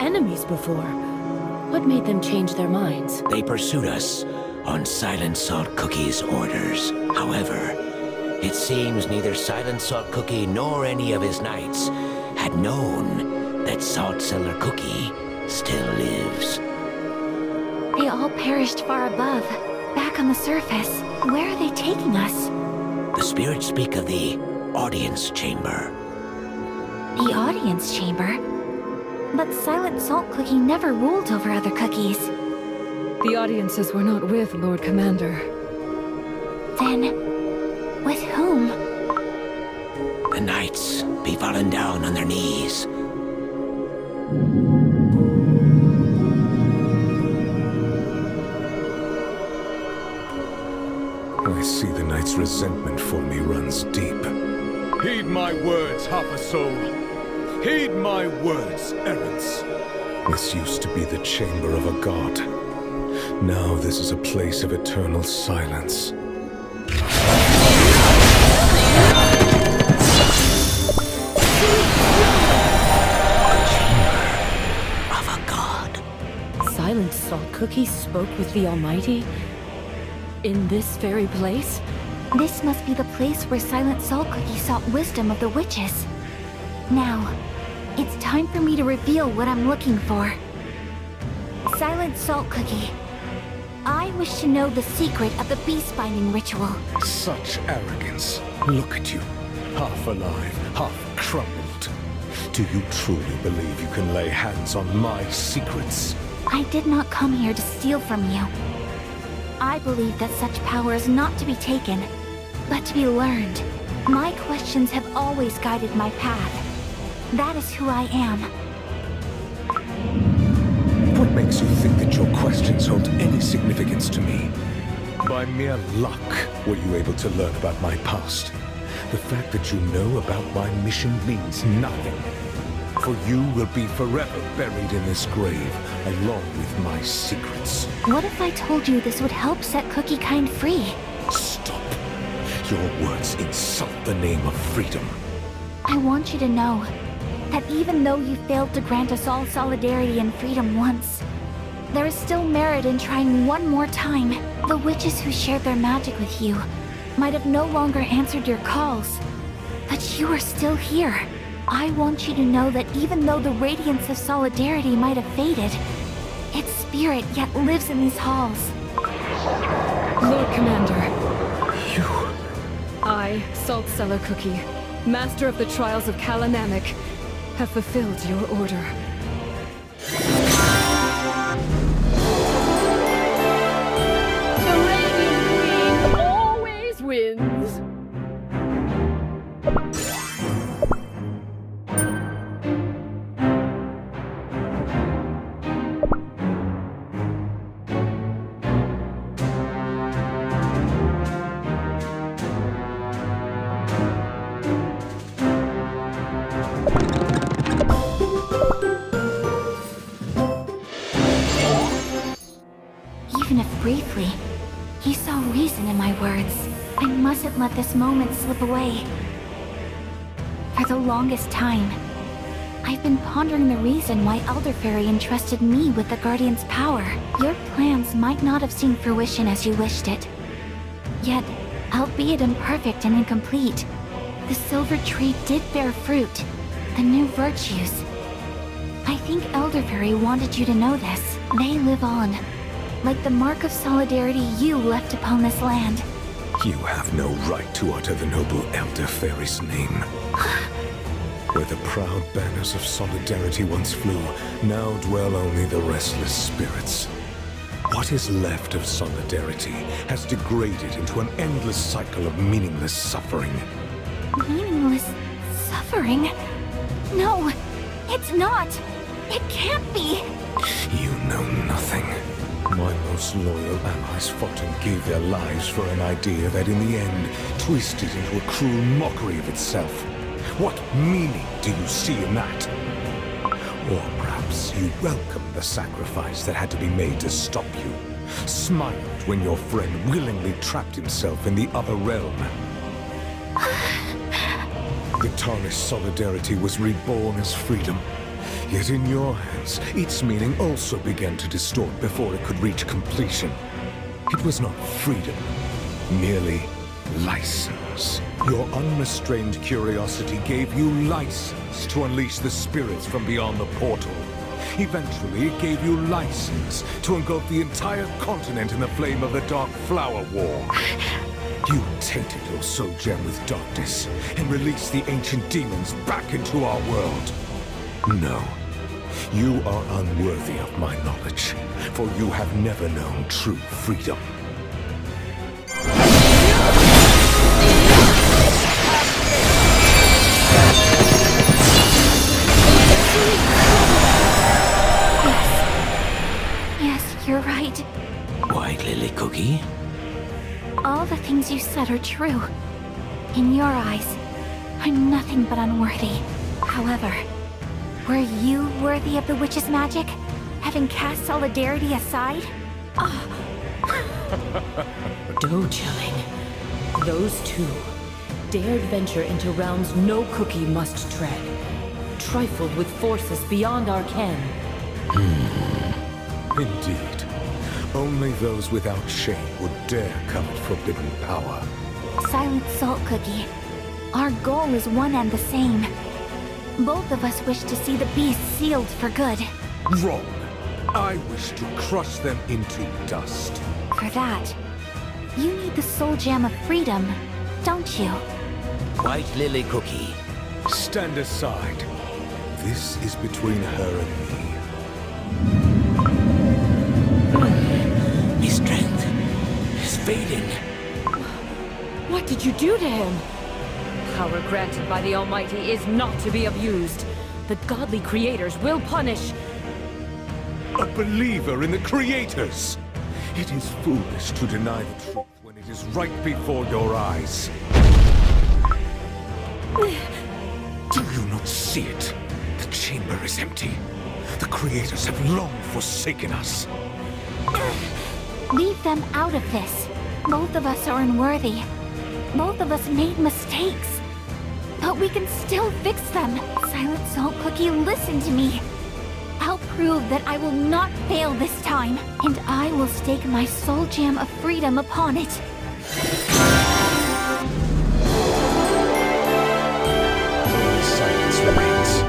enemies before. What made them change their minds? They pursued us on Silent Salt Cookie's orders. However, it seems neither Silent Salt Cookie nor any of his knights had known that Salt Cellar Cookie still lives. They all perished far above, back on the surface. Where are they taking us? The spirits speak of the audience chamber. The audience chamber? But Silent Salt Cookie never ruled over other cookies. The audiences were not with Lord Commander. Then, with whom? The knights be fallen down on their knees. I see the knight's resentment for me runs deep. Heed my words, half a soul. Heed my words, errants. This used to be the chamber of a god. Now this is a place of eternal silence. Of a god. Silent Salt Cookie spoke with the Almighty? In this very place? This must be the place where Silent Salt Cookie sought wisdom of the witches. Now, it's time for me to reveal what I'm looking for. Silent Salt Cookie, I wish to know the secret of the beast binding ritual. Such arrogance. Look at you. Half alive, half crumbled. Do you truly believe you can lay hands on my secrets? I did not come here to steal from you. I believe that such power is not to be taken, but to be learned. My questions have always guided my path. That is who I am. What makes you think that your questions hold any significance to me? By mere luck were you able to learn about my past. The fact that you know about my mission means nothing. For you will be forever buried in this grave, along with my secrets. What if I told you this would help set Cookie Kind free? Stop. Your words insult the name of freedom. I want you to know that even though you failed to grant us all solidarity and freedom once, there is still merit in trying one more time. The witches who shared their magic with you might have no longer answered your calls, but you are still here. I want you to know that even though the radiance of solidarity might have faded, its spirit yet lives in these halls. Lord Commander, You... I, Salt Cellar Cookie, Master of the Trials of Kalanamek, have fulfilled your order. The Radiant Queen always wins! Even if briefly, you saw reason in my words. I mustn't let this moment slip away. For the longest time, I've been pondering the reason why Elder Fairy entrusted me with the Guardian's power. Your plans might not have seen fruition as you wished it. Yet, albeit imperfect and incomplete, the Silver Tree did bear fruit, the new virtues. I think Elder Fairy wanted you to know this. They live on, like the mark of solidarity you left upon this land. You have no right to utter the noble Elder Fairy's name. Where the proud banners of solidarity once flew, now dwell only the restless spirits. What is left of solidarity has degraded into an endless cycle of meaningless suffering. Meaningless suffering? No, it's not! It can't be! You know nothing. My most loyal allies fought and gave their lives for an idea that in the end twisted into a cruel mockery of itself. What meaning do you see in that? Or perhaps you welcomed the sacrifice that had to be made to stop you, smiled when your friend willingly trapped himself in the other realm. The tarnished solidarity was reborn as freedom. Yet in your hands, its meaning also began to distort before it could reach completion. It was not freedom, merely license. Your unrestrained curiosity gave you license to unleash the spirits from beyond the portal. Eventually, it gave you license to engulf the entire continent in the flame of the Dark Flower War. You tainted your soul gem with darkness and released the ancient demons back into our world. No, you are unworthy of my knowledge, for you have never known true freedom. Yes, you're right. White Lily Cookie? All the things you said are true. In your eyes, I'm nothing but unworthy. However, were you worthy of the witch's magic? Having cast solidarity aside? Doe-chilling. Those two dared venture into realms no cookie must tread, trifled with forces beyond our ken. Indeed. Only those without shame would dare covet forbidden power. Silent Salt Cookie, our goal is one and the same. Both of us wish to see the beast sealed for good. Wrong. I wish to crush them into dust. For that, you need the soul gem of freedom, don't you? White Lily Cookie. Stand aside. This is between her and me. His strength is fading. What did you do to him? Power granted by the Almighty is not to be abused. The godly creators will punish. A believer in the creators! It is foolish to deny the truth when it is right before your eyes. Do you not see it? The chamber is empty. The creators have long forsaken us. Leave them out of this. Both of us are unworthy. Both of us made mistakes. But we can still fix them. Silent Salt Cookie, listen to me. I'll prove that I will not fail this time, and I will stake my soul gem of freedom upon it. Silence remains.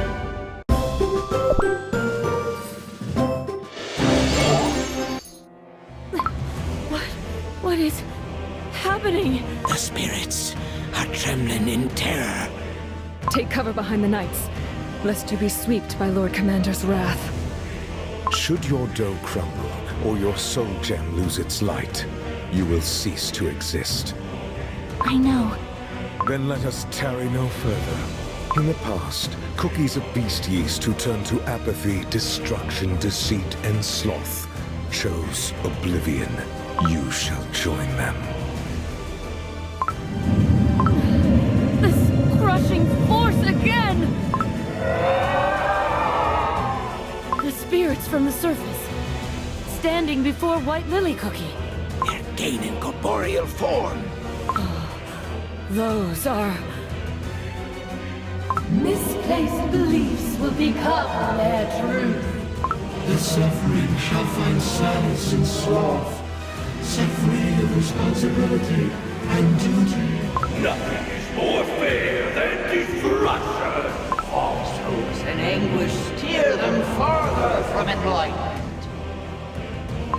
What is happening? The spirits are trembling in terror. Take cover behind the knights, lest you be swept by Lord Commander's wrath. Should your dough crumble, or your soul gem lose its light, you will cease to exist. I know. Then let us tarry no further. In the past, cookies of beast yeast who turned to apathy, destruction, deceit, and sloth chose oblivion. You shall join them. This crushing force again! The spirits from the surface, standing before White Lily Cookie. They're gaining corporeal form. Those are... misplaced beliefs will become their truth. The suffering shall find solace in sloth, set free of responsibility and duty. Nothing is more fair than destruction. Falsehoods and anguish steer them farther from enlightenment.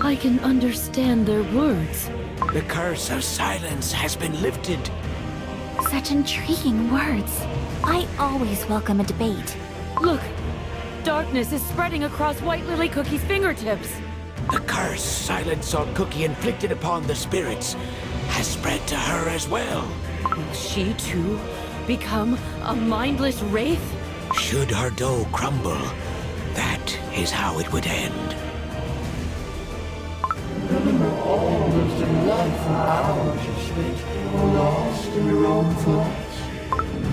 I can understand their words. The curse of silence has been lifted. Such intriguing words. I always welcome a debate. Look, darkness is spreading across White Lily Cookie's fingertips. The curse Silent Salt Cookie inflicted upon the spirits has spread to her as well. Will she too become a mindless wraith? Should her dough crumble, that is how it would end. Remember all those delightful hours you spent lost in your own thoughts.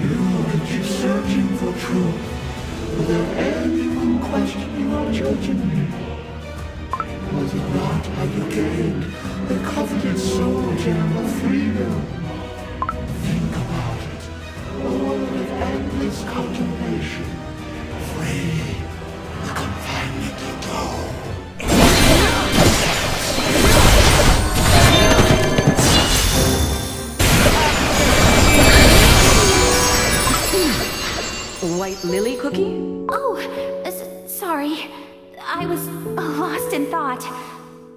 You that you're searching for truth, without anyone questioning or judging you. Was it not how you gained the coveted soul gem of freedom? Think about it. A world of endless contemplation. Free. sorry. I was lost in thought.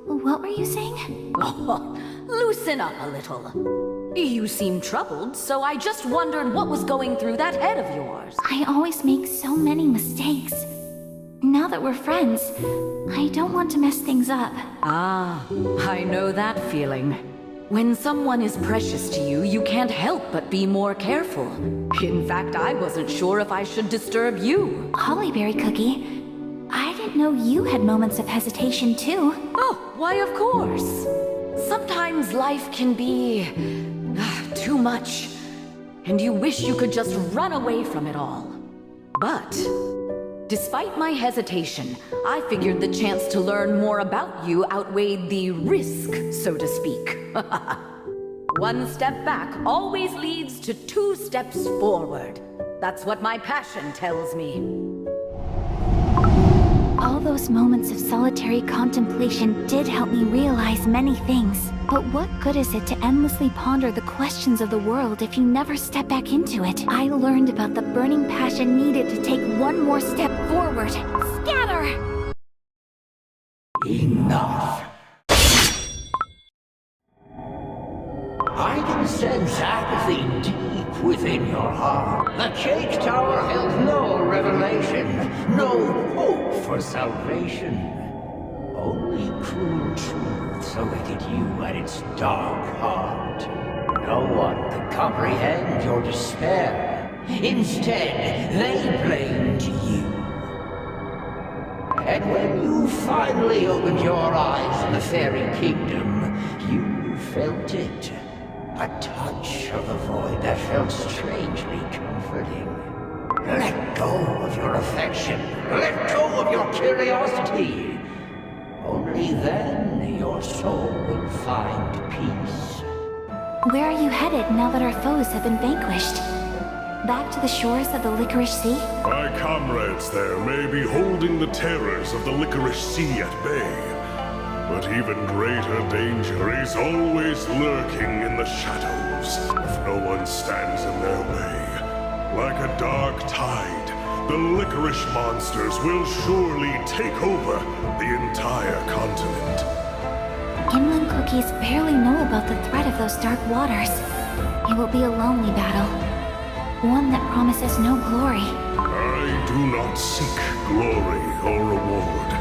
What were you saying? Oh, loosen up a little. You seem troubled, so I just wondered what was going through that head of yours. I always make so many mistakes. Now that we're friends, I don't want to mess things up. Ah, I know that feeling. When someone is precious to you, you can't help but be more careful. In fact, I wasn't sure if I should disturb you. Hollyberry Cookie, I didn't know you had moments of hesitation too. Oh, why of course. Sometimes life can be too much, and you wish you could just run away from it all. But despite my hesitation, I figured the chance to learn more about you outweighed the risk, so to speak. One step back always leads to 2 steps forward. That's what my passion tells me. All those moments of solitary contemplation did help me realize many things. But what good is it to endlessly ponder the questions of the world if you never step back into it? I learned about the burning passion needed to take one more step forward. Scatter! Enough. I can sense apathy deep within your heart. The Cake Tower held no revelation, no hope for salvation. Only cruel truths awaited you at its dark heart. No one could comprehend your despair. Instead, they blamed you. And when you finally opened your eyes in the fairy kingdom, you felt it. A touch of the void that felt strangely comforting. Let go of your affection. Let go of your curiosity. Only then your soul will find peace. Where are you headed now that our foes have been vanquished? Back to the shores of the Licorice Sea? My comrades there may be holding the terrors of the Licorice Sea at bay. But even greater danger is always lurking in the shadows, if no one stands in their way. Like a dark tide, the licorice monsters will surely take over the entire continent. Inland Cookies barely know about the threat of those dark waters. It will be a lonely battle. One that promises no glory. I do not seek glory or reward.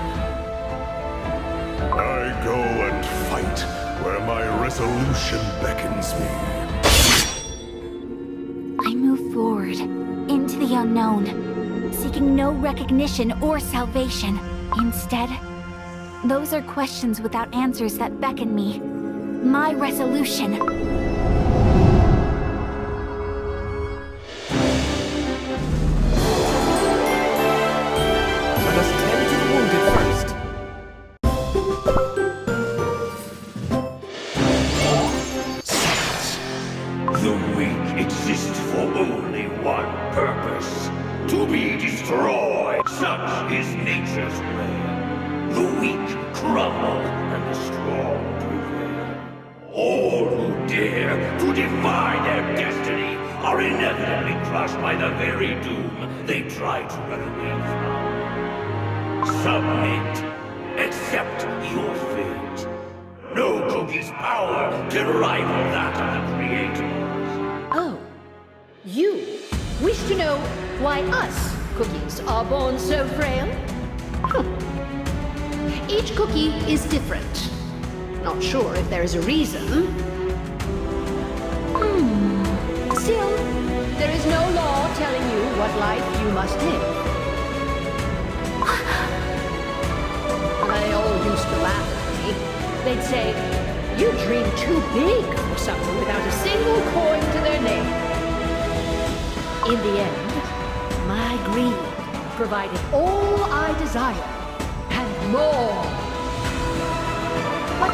I go and fight where my resolution beckons me. I move forward, into the unknown, seeking no recognition or salvation. Instead, those are questions without answers that beckon me. My resolution. Let us tend to the wounded first. The weak exist for only one purpose. To be destroyed. Such is nature's way. The weak crumble and the strong prevail. All who dare to defy their destiny are inevitably crushed by the very doom they try to run away from. Submit. Accept your fate. No cookie's power can rival that of the creators. Oh, you wish to know why us cookies are born so frail? Each cookie is different. Not sure if there is a reason. Still, there is no law telling you what life you must live. They all used to laugh at me. They'd say, you dream too big for something without a single coin to their name. In the end, my greed provided all I desired, and more. But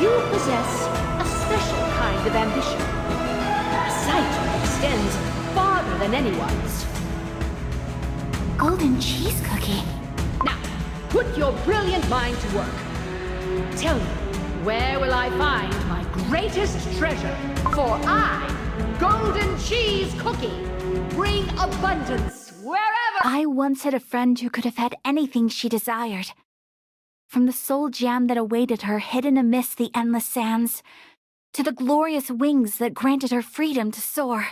you possess a special kind of ambition. A sight that extends farther than anyone's. Golden cheese cookie. Now, put your brilliant mind to work. Tell me, where will I find my greatest treasure? For I, Golden Cheese Cookie, bring abundance wherever I once had a friend who could have had anything she desired. From the soul gem that awaited her hidden amidst the endless sands, to the glorious wings that granted her freedom to soar.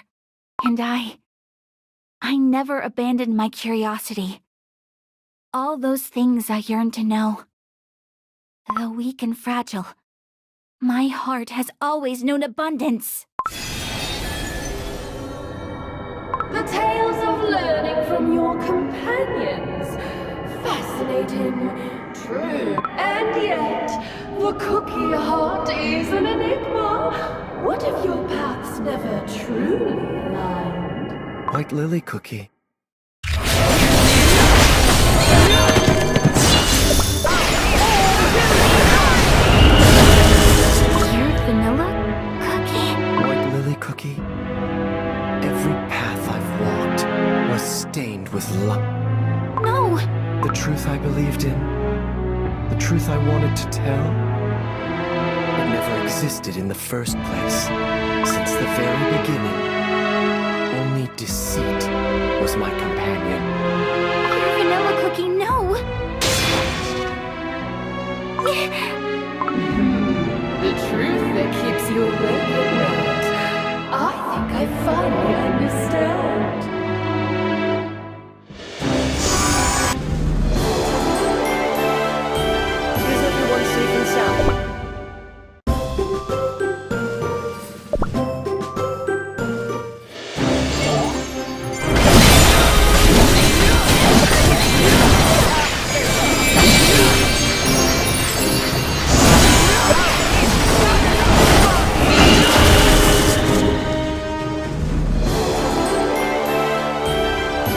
And I never abandoned my curiosity. All those things I yearned to know. Though weak and fragile, my heart has always known abundance. The tales of learning from your companions. Fascinating, true, and yet, the cookie heart is an enigma. What if your paths never truly aligned? White Lily Cookie. Weird vanilla cookie? White Lily Cookie. Every path I've walked was stained with luck. No! The truth I believed in, the truth I wanted to tell, it never existed in the first place. Since the very beginning, only deceit was my companion. Your vanilla cookie, no! The truth that keeps you awake at night. I think I finally understand. Is everyone safe and sound?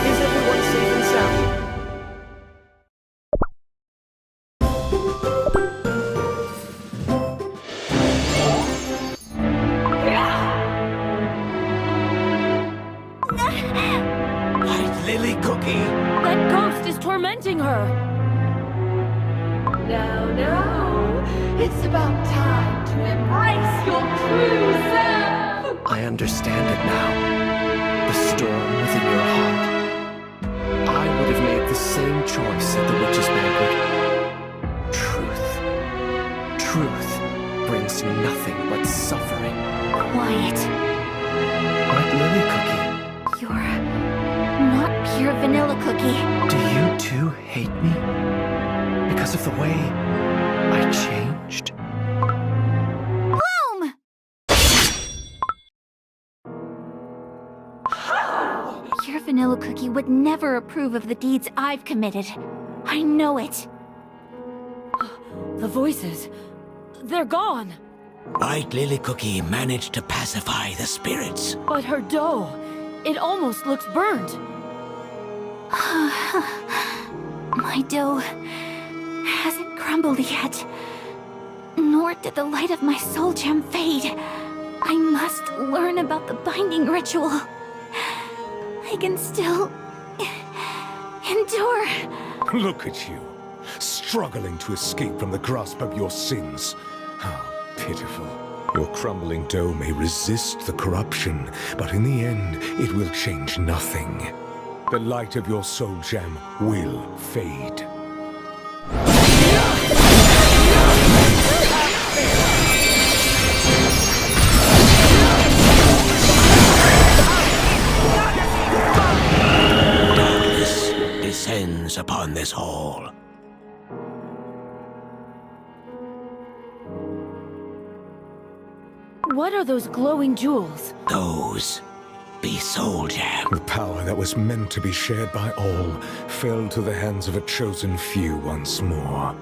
Is everyone safe and sound? White Lily Cookie! That ghost is tormenting her. Now, it's about time to embrace your true self. I understand it now. The storm within your heart. I would have made the same choice at the witch's banquet. Truth brings nothing but suffering. Quiet. White Lily Cookie, You're not pure vanilla cookie. do you too hate me? Because of the way I changed? Boom! Pure vanilla cookie would never approve of the deeds I've committed. I know it. The voices, they're gone. White Lily Cookie managed to pacify the spirits. But her dough, it almost looks burnt. My dough hasn't crumbled yet. Nor did the light of my soul gem fade. I must learn about the binding ritual. I can still endure. Look at you, struggling to escape from the grasp of your sins. How pitiful. Your crumbling dough may resist the corruption, but in the end, it will change nothing. The light of your soul gem will fade. Darkness descends upon this hall. What are those glowing jewels? Those be soul gem. The power that was meant to be shared by all fell to the hands of a chosen few once more.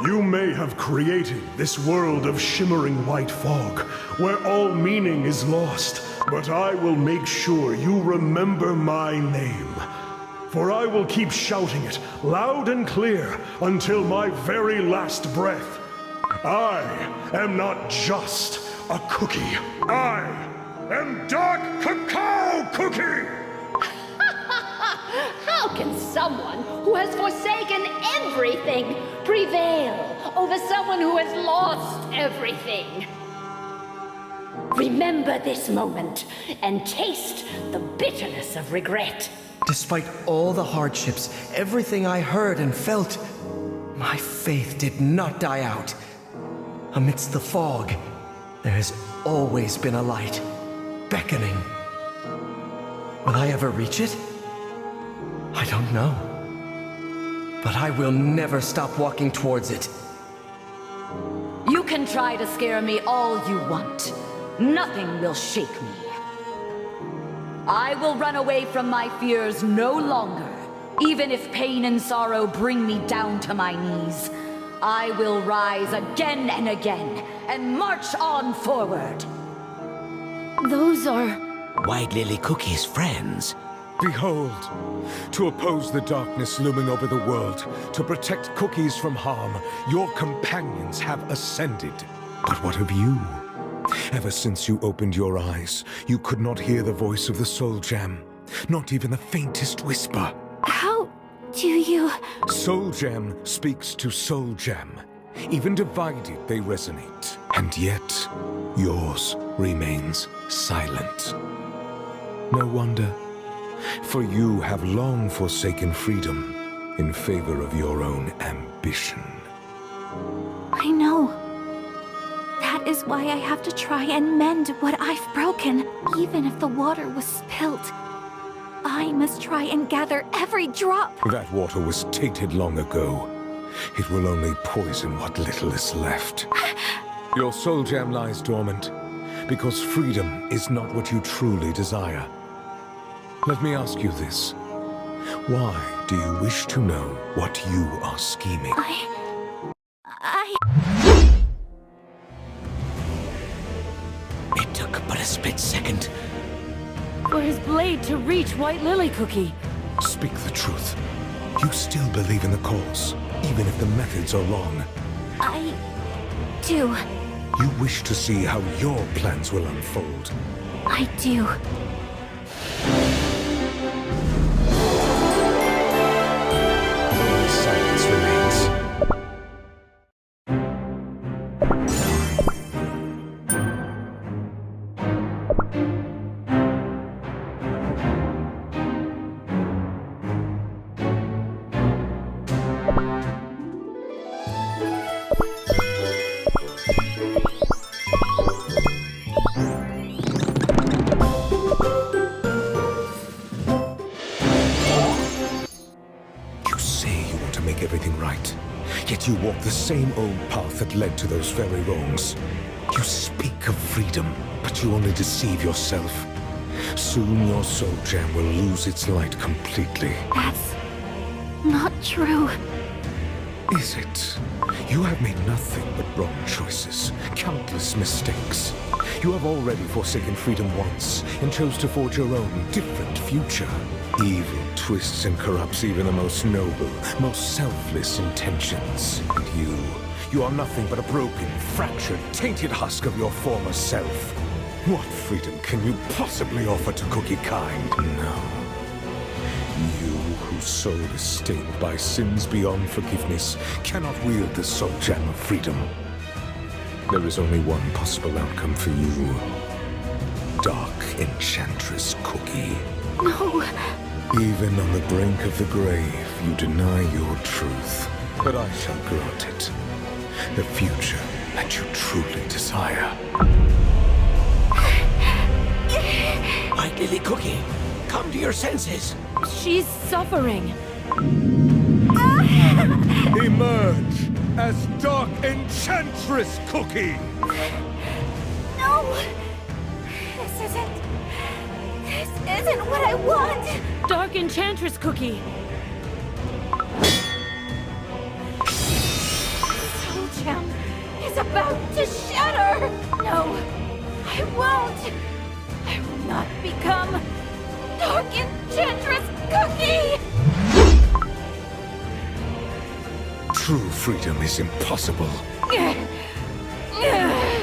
You may have created this world of shimmering white fog, where all meaning is lost, but I will make sure you remember my name. For I will keep shouting it loud and clear until my very last breath. I am not just a cookie. I am Dark Cacao Cookie! How can someone who has forsaken everything prevail over someone who has lost everything? Remember this moment and taste the bitterness of regret. Despite all the hardships, everything I heard and felt, my faith did not die out. Amidst the fog, there has always been a light, beckoning. Will I ever reach it? I don't know. But I will never stop walking towards it. You can try to scare me all you want. Nothing will shake me. I will run away from my fears no longer. Even if pain and sorrow bring me down to my knees, I will rise again and again and march on forward. Those are... White Lily Cookie's friends. Behold, to oppose the darkness looming over the world, to protect cookies from harm, your companions have ascended. But what of you? Ever since you opened your eyes, you could not hear the voice of the Soul Gem. Not even the faintest whisper. How do you... Soul Gem speaks to Soul Gem. Even divided, they resonate. And yet, yours remains silent. No wonder, for you have long forsaken freedom in favor of your own ambition. I know. That is why I have to try and mend what I've broken. Even if the water was spilt, I must try and gather every drop. That water was tainted long ago. It will only poison what little is left. Your Soul Gem lies dormant, because freedom is not what you truly desire. Let me ask you this. Why do you wish to know what you are scheming? It took but a split second. For his blade to reach White Lily Cookie. Speak the truth. You still believe in the cause, even if the methods are wrong. I do. You wish to see how your plans will unfold. I do. Only silence remains. Everything right. Yet you walk the same old path that led to those very wrongs. You speak of freedom, but you only deceive yourself. Soon your Soul Gem will lose its light completely. That's not true. Is it? You have made nothing but wrong choices, countless mistakes. You have already forsaken freedom once and chose to forge your own different future. Evil twists and corrupts even the most noble, most selfless intentions. And you are nothing but a broken, fractured, tainted husk of your former self. What freedom can you possibly offer to Cookie kind? No. You, whose soul is stained by sins beyond forgiveness, cannot wield the Soul Gem of freedom. There is only one possible outcome for you. Dark Enchantress Cookie. No. Even on the brink of the grave, you deny your truth. But I shall grant it. The future that you truly desire. White Lily Cookie, come to your senses. She's suffering. Emerge as Dark Enchantress Cookie! No! This isn't what I want! Dark Enchantress Cookie! Soul Gem is about to shatter! No, I won't! I will not become Dark Enchantress Cookie! True freedom is impossible.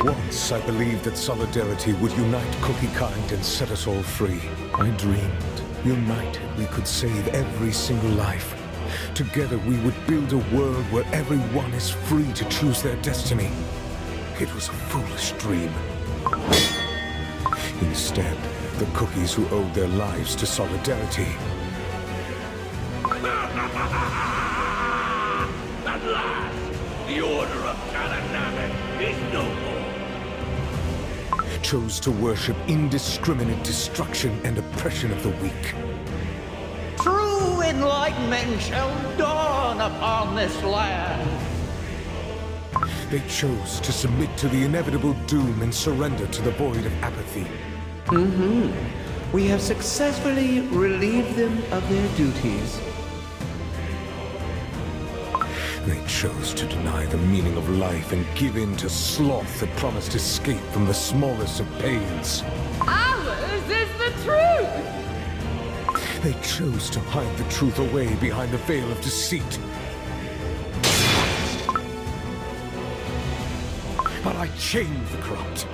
Once I believed that solidarity would unite Cookie kind and set us all free. I dreamed, united, we could save every single life. Together we would build a world where everyone is free to choose their destiny. It was a foolish dream. Instead, the cookies who owed their lives to solidarity At last, the Order of Kalaname is no more. chose to worship indiscriminate destruction and oppression of the weak. True enlightenment shall dawn upon this land. They chose to submit to the inevitable doom and surrender to the void of apathy. We have successfully relieved them of their duties. They chose to deny the meaning of life and give in to sloth that promised escape from the smallest of pains. Ours is the truth! They chose to hide the truth away behind a veil of deceit. But I chained the corrupt.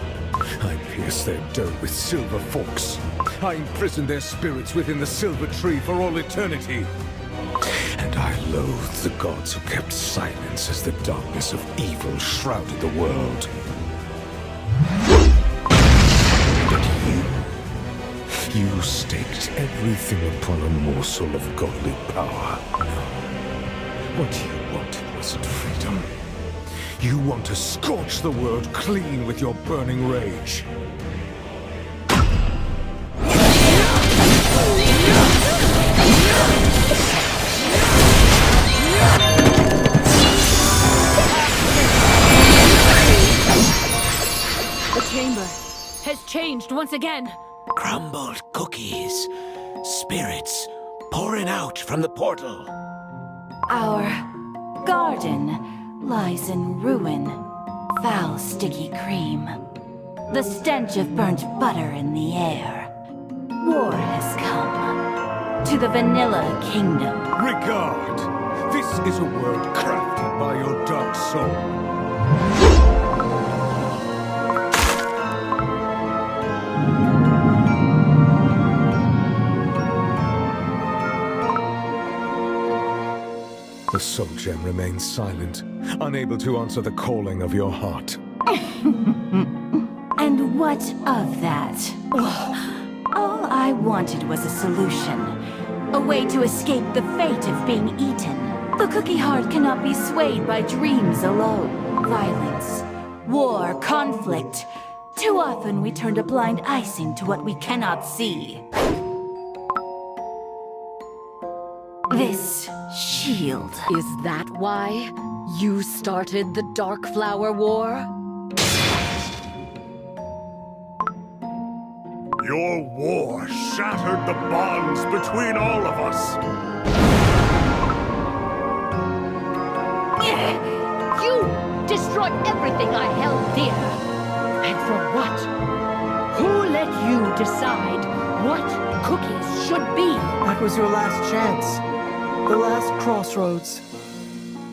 I pierced their dough with silver forks. I imprisoned their spirits within the silver tree for all eternity. And I loathed the gods who kept silence as the darkness of evil shrouded the world. But you staked everything upon a morsel of godly power. No. What you wanted wasn't freedom. You want to scorch the world clean with your burning rage. The chamber has changed once again. Crumbled cookies. Spirits pouring out from the portal. Our garden lies in ruin. Foul, sticky cream. The stench of burnt butter in the air. War has come to the Vanilla Kingdom. Regard! This is a word crafted by your dark soul. The Soul Gem remains silent, unable to answer the calling of your heart. And what of that? All I wanted was a solution. A way to escape the fate of being eaten. The cookie heart cannot be swayed by dreams alone. Violence, war, conflict. Too often we turned a blind icing to what we cannot see. This shield. Is that why you started the Dark Flower War? Your war shattered the bonds between all of us. You destroyed everything I held dear. And for what? Who let you decide what cookies should be? That was your last chance. The last crossroads.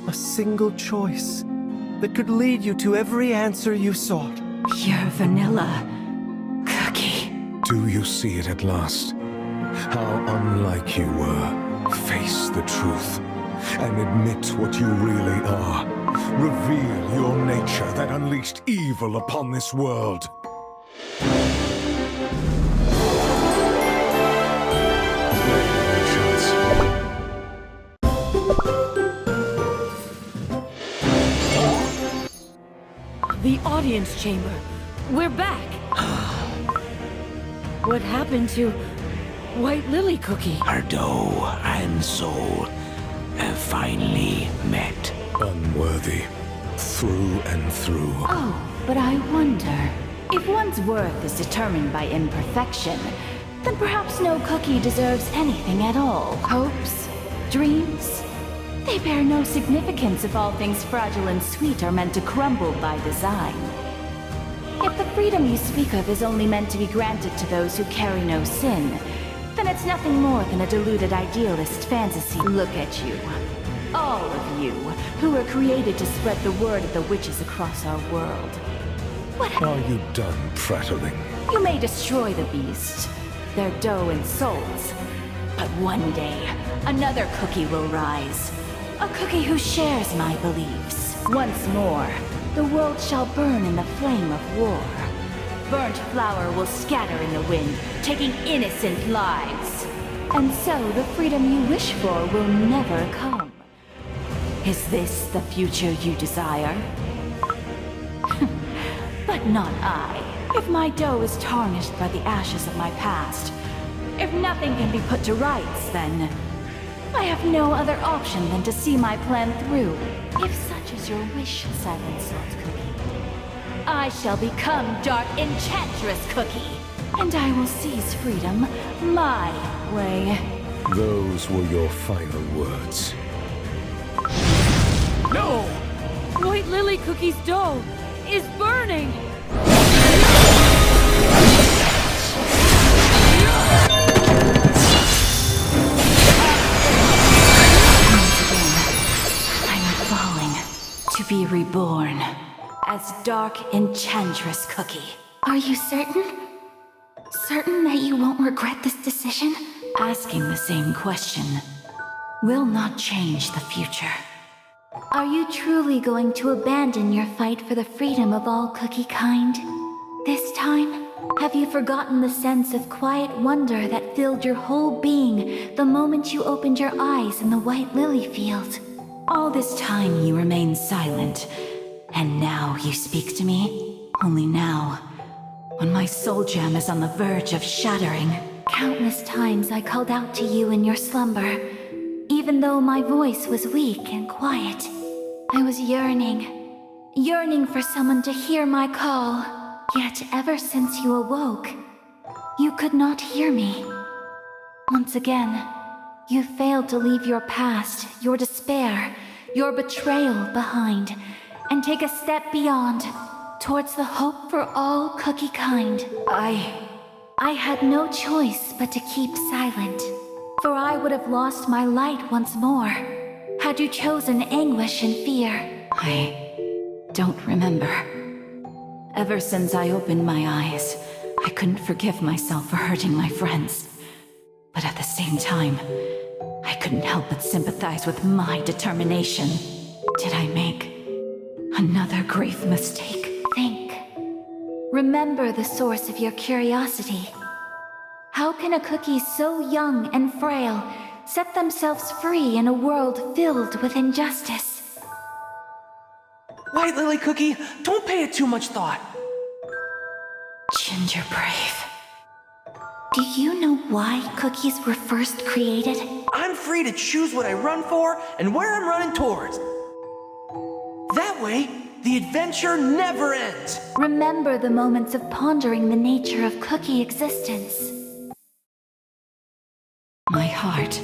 A single choice that could lead you to every answer you sought. Pure vanilla cookie. Do you see it at last? How unlike you were. Face the truth and admit what you really are. Reveal your nature that unleashed evil upon this world. The audience chamber. We're back. What happened to White Lily Cookie? Her dough and soul have finally met. Unworthy. Through and through. Oh, but I wonder. If one's worth is determined by imperfection, then perhaps no cookie deserves anything at all. Hopes? Dreams? They bear no significance if all things fragile and sweet are meant to crumble by design. If the freedom you speak of is only meant to be granted to those who carry no sin, then it's nothing more than a deluded idealist fantasy. Look at you. All of you, who were created to spread the word of the witches across our world. What Are you done prattling? You may destroy the beasts, their dough and souls, but one day, another cookie will rise. A cookie who shares my beliefs. Once more, the world shall burn in the flame of war. burnt flower will scatter in the wind, taking innocent lives. And so the freedom you wish for will never come. Is this the future you desire? But not I. If my dough is tarnished by the ashes of my past, if nothing can be put to rights, then I have no other option than to see my plan through. If such is your wish, Silent Salt Cookie, I shall become Dark Enchantress Cookie, and I will seize freedom my way. Those were your final words. No! White Lily Cookie's dough is burning! To be reborn as Dark Enchantress Cookie. Are you certain? Certain that you won't regret this decision? Asking the same question will not change the future. Are you truly going to abandon your fight for the freedom of all cookie kind? This time? Have you forgotten the sense of quiet wonder that filled your whole being the moment you opened your eyes in the White Lily field? All this time you remained silent, and now you speak to me? Only now, when my soul gem is on the verge of shattering. Countless times I called out to you in your slumber, even though my voice was weak and quiet. I was yearning for someone to hear my call. Yet ever since you awoke, you could not hear me. Once again, you failed to leave your past, your despair, your betrayal behind, and take a step beyond, towards the hope for all cookie kind. I had no choice but to keep silent, for I would have lost my light once more, had you chosen anguish and fear. I don't remember. Ever since I opened my eyes, I couldn't forgive myself for hurting my friends. But at the same time, I couldn't help but sympathize with my determination. Did I make another grave mistake? Think. Remember the source of your curiosity. How can a cookie so young and frail set themselves free in a world filled with injustice? White Lily Cookie, don't pay it too much thought. Ginger Brave. Do you know why cookies were first created? I'm free to choose what I run for and where I'm running towards. That way, the adventure never ends. Remember the moments of pondering the nature of cookie existence. My heart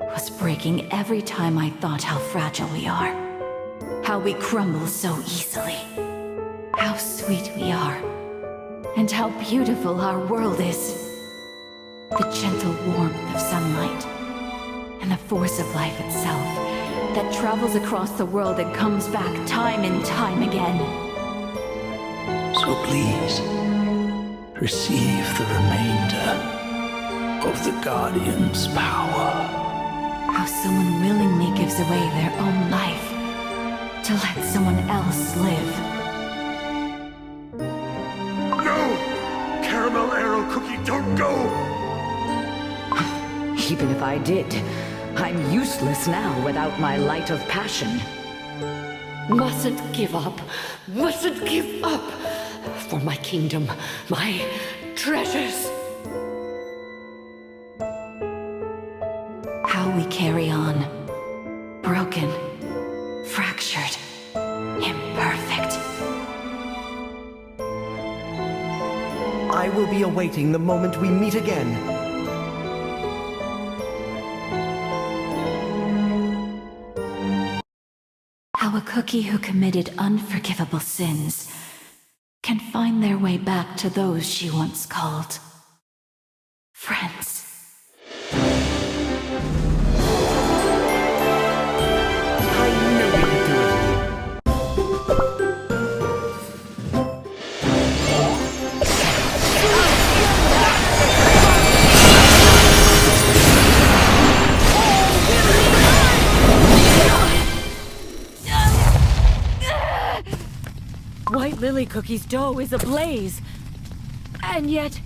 was breaking every time I thought how fragile we are. How we crumble so easily. How sweet we are. And how beautiful our world is. The gentle warmth of sunlight. And the force of life itself that travels across the world and comes back time and time again. So please, receive the remainder of the Guardian's power. How someone willingly gives away their own life to let someone else live. No! Caramel Arrow Cookie, don't go! Even if I did, I'm useless now without my light of passion. Mustn't give up. Mustn't give up. For my kingdom, my treasures. How we carry on. Broken. Fractured. Imperfect. I will be awaiting the moment we meet again. How a cookie who committed unforgivable sins can find their way back to those she once called friends. White Lily Cookie's dough is ablaze. And yet,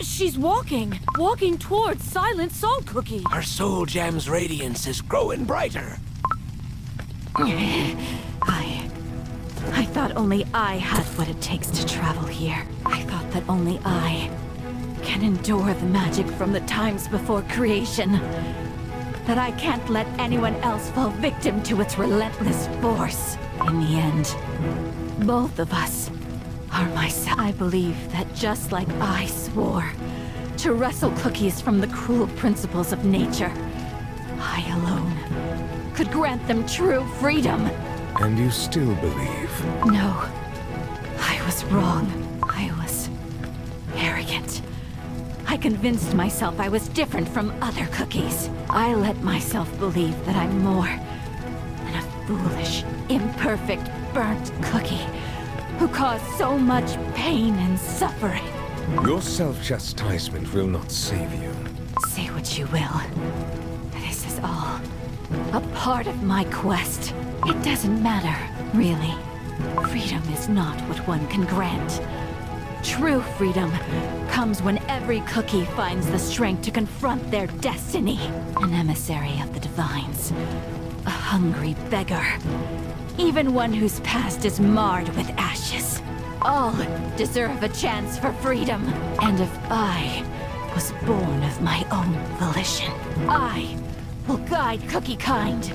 she's walking towards Silent Salt Cookie. Her soul gem's radiance is growing brighter. I thought only I had what it takes to travel here. I thought that only I can endure the magic from the times before creation. That I can't let anyone else fall victim to its relentless force. In the end, both of us are myself. I believe that just like I swore to wrestle cookies from the cruel principles of nature, I alone could grant them true freedom. And you still believe? No, I was wrong. I was arrogant. I convinced myself I was different from other cookies. I let myself believe that I'm more than a foolish, imperfect, burnt cookie who caused so much pain and suffering. Your self-chastisement will not save you. Say what you will. This is all a part of my quest. It doesn't matter, really. Freedom is not what one can grant. True freedom comes when every cookie finds the strength to confront their destiny. An emissary of the divines. A hungry beggar. Even one whose past is marred with ashes. All deserve a chance for freedom. And if I was born of my own volition, I will guide Cookie Kind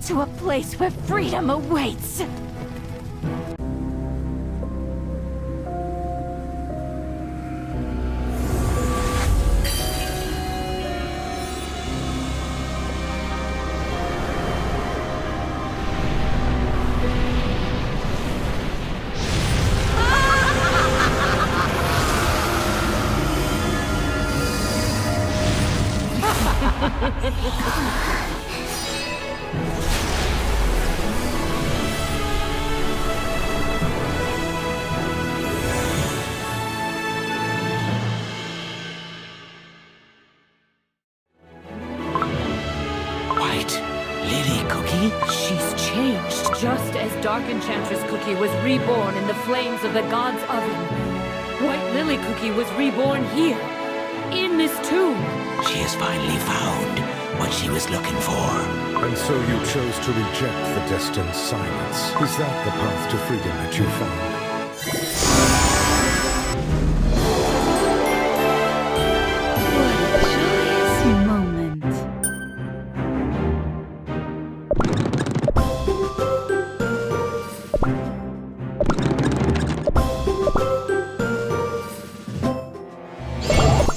to a place where freedom awaits. Just as Dark Enchantress Cookie was reborn in the flames of the God's Oven, White Lily Cookie was reborn here, in this tomb. She has finally found what she was looking for. And so you chose to reject the destined silence. Is that the path to freedom that you found?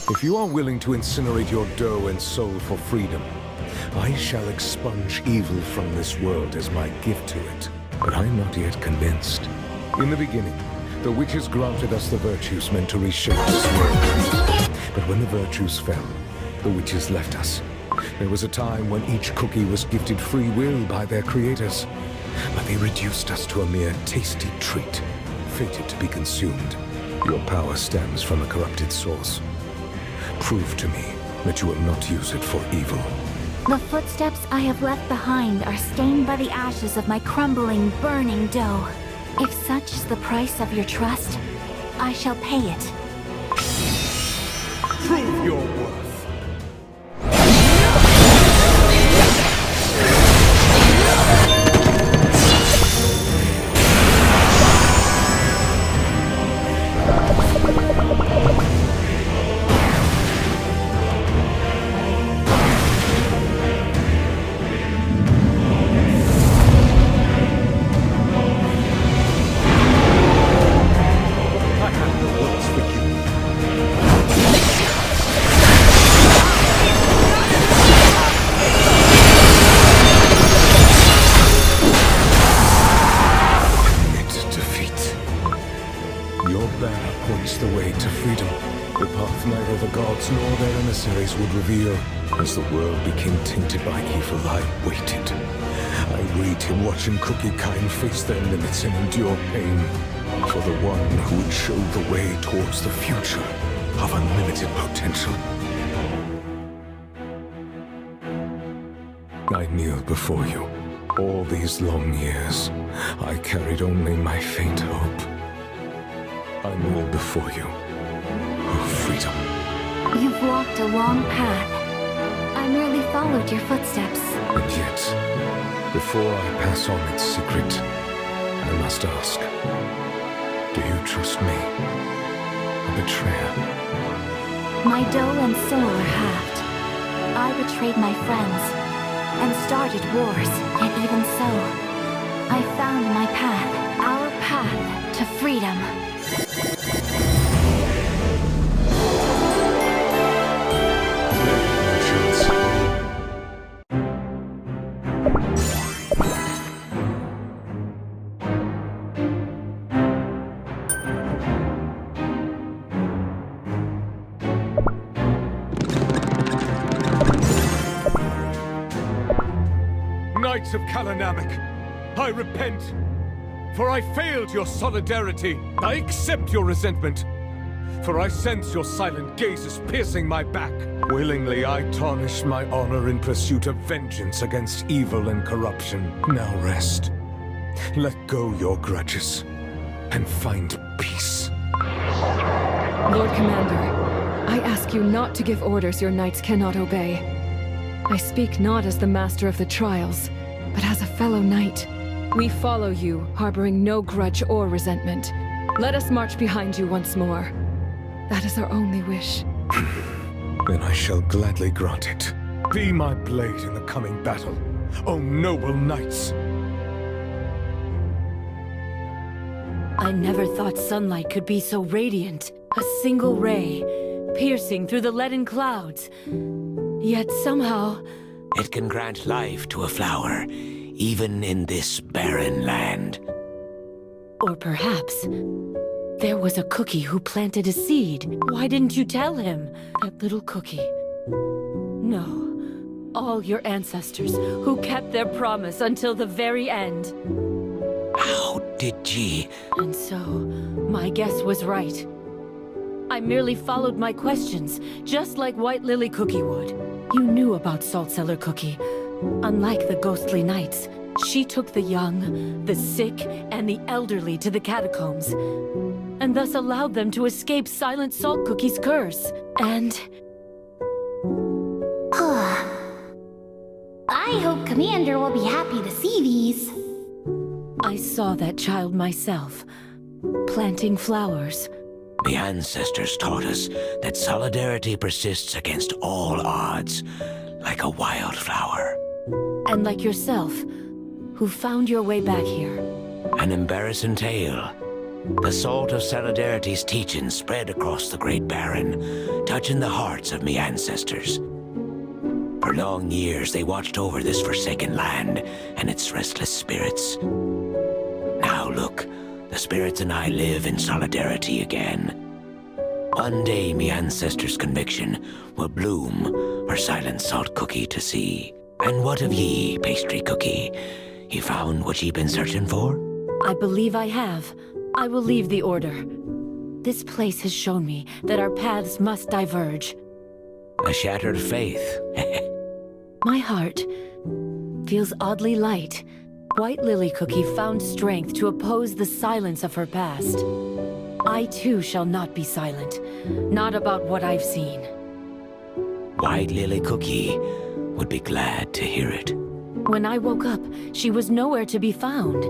If you are willing to incinerate your dough and soul for freedom, I shall expunge evil from this world as my gift to it. But I'm not yet convinced. In the beginning, the witches granted us the virtues meant to reshape this world. But when the virtues fell, the witches left us. There was a time when each cookie was gifted free will by their creators. But they reduced us to a mere tasty treat, fated to be consumed. Your power stems from a corrupted source. Prove to me that you will not use it for evil. The footsteps I have left behind are stained by the ashes of my crumbling, burning dough. If such is the price of your trust, I shall pay it. Prove your worth. Would reveal. As the world became tainted by evil, I waited. I waited watching Cookie Kind face their limits and endure pain. For the one who would show the way towards the future of unlimited potential. I kneel before you. All these long years, I carried only my faint hope. I kneel before you, freedom. You've walked a long path. I merely followed your footsteps. And yet, before I pass on its secret, I must ask, do you trust me? A betrayer? My dough and soul are halved. I betrayed my friends and started wars, yet even so, I found my path, our path to freedom. Knights of Kalanamek, I repent, for I failed your solidarity. I accept your resentment, for I sense your silent gazes piercing my back. Willingly I tarnish my honor in pursuit of vengeance against evil and corruption. Now rest. Let go your grudges, and find peace. Lord Commander, I ask you not to give orders your knights cannot obey. I speak not as the master of the trials, but as a fellow knight. We follow you, harboring no grudge or resentment. Let us march behind you once more. That is our only wish. Then I shall gladly grant it. Be my blade in the coming battle, O noble knights! I never thought sunlight could be so radiant. A single ray, piercing through the leaden clouds. Yet somehow... It can grant life to a flower, even in this barren land. Or perhaps... there was a cookie who planted a seed. Why didn't you tell him? That little cookie. No. All your ancestors, who kept their promise until the very end. How did ye... And so, my guess was right. I merely followed my questions, just like White Lily Cookie would. You knew about Salt Cellar Cookie. Unlike the ghostly knights, she took the young, the sick, and the elderly to the catacombs, and thus allowed them to escape Silent Salt Cookie's curse. And... I hope Commander will be happy to see these. I saw that child myself, planting flowers. The ancestors taught us that solidarity persists against all odds, like a wildflower. And like yourself, who found your way back here. An embarrassing tale. The salt of solidarity's teaching spread across the Great Barren, touching the hearts of me ancestors. For long years, they watched over this forsaken land and its restless spirits. Now look, the spirits and I live in solidarity again. One day, me ancestors' conviction will bloom for Silent Salt Cookie to see. And what of ye, Pastry Cookie? You found what ye been searching for? I believe I have. I will leave the Order. This place has shown me that our paths must diverge. A shattered faith. My heart feels oddly light. White Lily Cookie found strength to oppose the silence of her past. I too shall not be silent. Not about what I've seen. White Lily Cookie would be glad to hear it. When I woke up, she was nowhere to be found.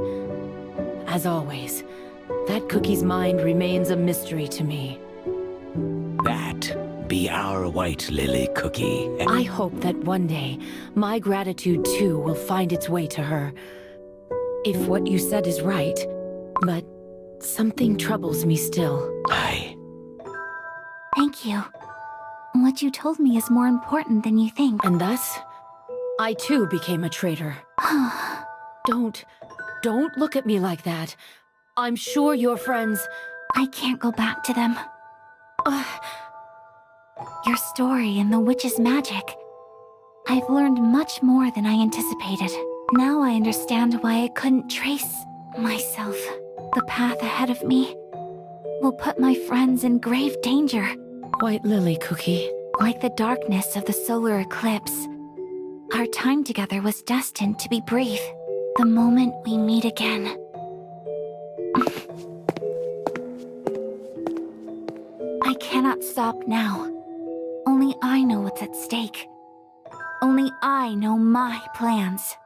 As always, that cookie's mind remains a mystery to me. That be our White Lily Cookie. I hope that one day, my gratitude too will find its way to her. If what you said is right, but something troubles me still. Aye. Thank you. What you told me is more important than you think. And thus, I too became a traitor. Don't look at me like that. I'm sure your friends... I can't go back to them. Your story and the witch's magic. I've learned much more than I anticipated. Now I understand why I couldn't trace myself. The path ahead of me will put my friends in grave danger. White Lily Cookie. Like the darkness of the solar eclipse, our time together was destined to be brief. The moment we meet again. I cannot stop now. Only I know what's at stake. Only I know my plans.